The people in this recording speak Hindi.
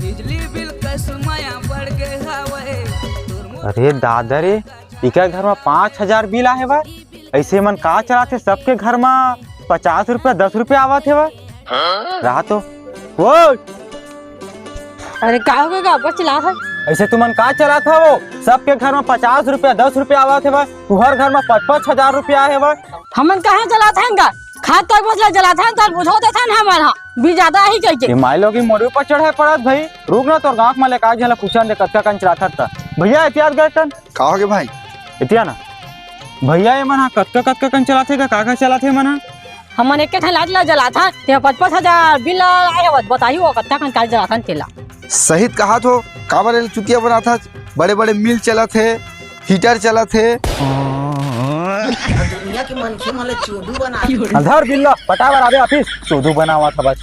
बिजली बिल कसमाया बढ़ गए हवे। अरे दादा रे, इके घर में 5,000 बिल आए बा। ऐसे मन का चलाते, सबके घर में 50 रुपया 10 रुपया आवत है बा। रहा तो वो अरे का हो गया बस चला था। ऐसे तुमन का चला था, वो सबके घर में 50 रुपया 10 रुपया आवत है बा। तुहर घर में 5,000 रुपया है बा। हमन कहाँ चला था इनका खाद तक बसला जला था तक बुझोते था ना हमारा भी ज्यादा ही कह के माई लोग मोड़े पर चढ़े पड़त भाई। रुक ना, तो गाँव में लेकर झला पूछन दे कत्का कन चलाता था। भैया एहतियात गए कन का हो गए भाई? इतिया ना भैया, ये मना कत्का कन चलाते का चलाते मना। हमन एक ठन लाइट ला जला था ते 5,000 बिल आए बस बताइयो कत्ता कन काल जला था तेला। सही कहा तो का बारे चुतिया बना था। बड़े बड़े मिल चला थे, हीटर चला थे। दुनिया के मनखे मन ल चोदू बना अंधार बिल्ला पटावर आवे ऑफिस चोदू बना हुआ था बस।